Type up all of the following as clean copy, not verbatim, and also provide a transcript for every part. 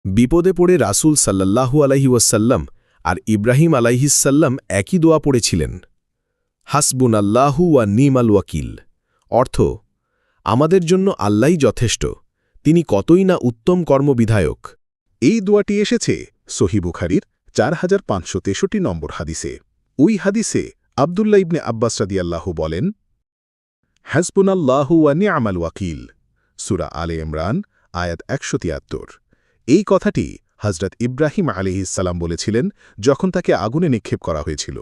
বিপদে পড়ে রাসূল সাল্লাল্লাহু আলাইহি ওয়াসাল্লাম আর ইব্রাহিম আলাইহিসসাল্লাম একই দোয়া পড়েছিলেন। হাসবুনাল্লাহু ওয়া নি'মাল ওয়াকিল, অর্থ আমাদের জন্য আল্লাহই যথেষ্ট, তিনি কতই না উত্তম কর্মবিধায়ক। এই দোয়াটি এসেছে সহিহ বুখারীর 4563 নম্বর হাদিসে। ওই হাদিসে আব্দুল্লাহ ইবনে আব্বাস রাদিয়াল্লাহু বলেন, হাসবুনাল্লাহু ওয়া নি'মাল ওয়াকিল, সূরা আলে ইমরান আয়াত 173। এই কথাটি হযরত ইব্রাহিম আলাইহিসসালাম বলেছিলেন যখন তাকে আগুনে নিক্ষেপ করা হয়েছিল,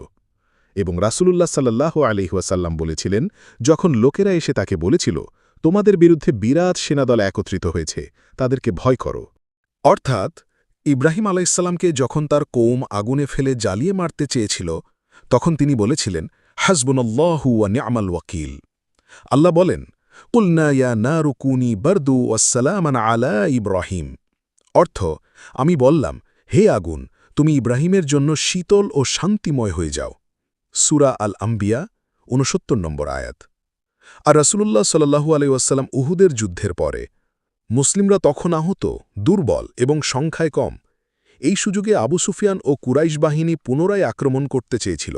এবং রাসূলুল্লাহ সাল্লাল্লাহু আলাইহি ওয়াসাল্লাম বলেছিলেন যখন লোকেরা এসে তাকে বলেছিল, তোমাদের বিরুদ্ধে বিরাট সেনাদল একত্রিত হয়েছে, তাদেরকে ভয় করো। অর্থাৎ ইব্রাহিম আলাইহিসসালামকে যখন তার কওম আগুনে ফেলে জ্বালিয়ে মারতে চেয়েছিল, তখন তিনি বলেছিলেন, হাসবুনাল্লাহু ওয়া নি'মাল ওয়াকিল। আল্লাহ বলেন, কুলনা ইয়া নারু কুনি বারদু ওয়াসসালামান আলা ইব্রাহিম। অর্থ, আমি বললাম, হে আগুন, তুমি ইব্রাহিমের জন্য শীতল ও শান্তিময় হয়ে যাও। সূরা আল আম্বিয়া ৬৯ নম্বর আয়াত। আর রাসূলুল্লাহ সাল্লাল্লাহু আলাইহি ওয়াসাল্লাম উহুদের যুদ্ধের পরে মুসলিমরা তখন আহত, দুর্বল এবং সংখ্যায় কম। এই সুযোগে আবু সুফিয়ান ও কুরাইশ বাহিনী পুনরায় আক্রমণ করতে চেয়েছিল।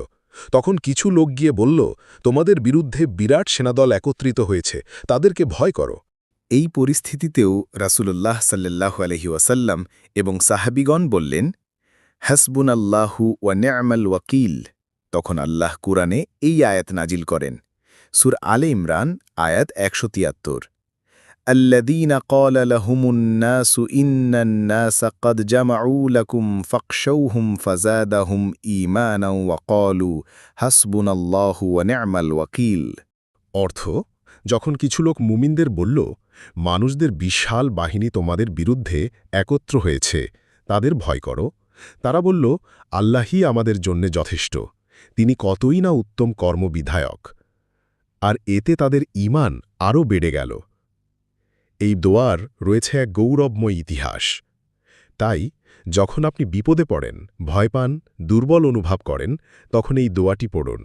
তখন কিছু লোক গিয়ে বলল, তোমাদের বিরুদ্ধে বিরাট সেনাদল একত্রিত হয়েছে, তাদেরকে ভয় করো। এই পরিস্থিতিতেও রাসূলুল্লাহ সাল্লাল্লাহু আলাইহি ওয়াসাল্লাম এবং সাহাবীগণ বললেন, হাসবুনাল্লাহু ওয়া নি'মাল ওয়াকিল। তখন আল্লাহ কুরআনে এই আয়াত নাজিল করেন। সূরা আলে ইমরান আয়াত ১৭৩। الذين قال لهم الناس إن الناس قد جمعوا لكم فاخشوهم فزادهم إيمانا وقالوا حسبنا الله ونعم الوكيل। অর্থ, যখন কিছু লোক মুমিনদের বলল, মানুষদের বিশাল বাহিনী তোমাদের বিরুদ্ধে একত্র হয়েছে, তাদের ভয় করো, তারা বলল, আল্লাহই আমাদের জন্যে যথেষ্ট, তিনি কতই না উত্তম কর্মবিধায়ক। আর এতে তাদের ঈমান আরও বেড়ে গেল। এই দোয়ার রয়েছে এক গৌরবময় ইতিহাস। তাই যখন আপনি বিপদে পড়েন, ভয় পান, দুর্বল অনুভব করেন, তখন এই দোয়াটি পড়ুন।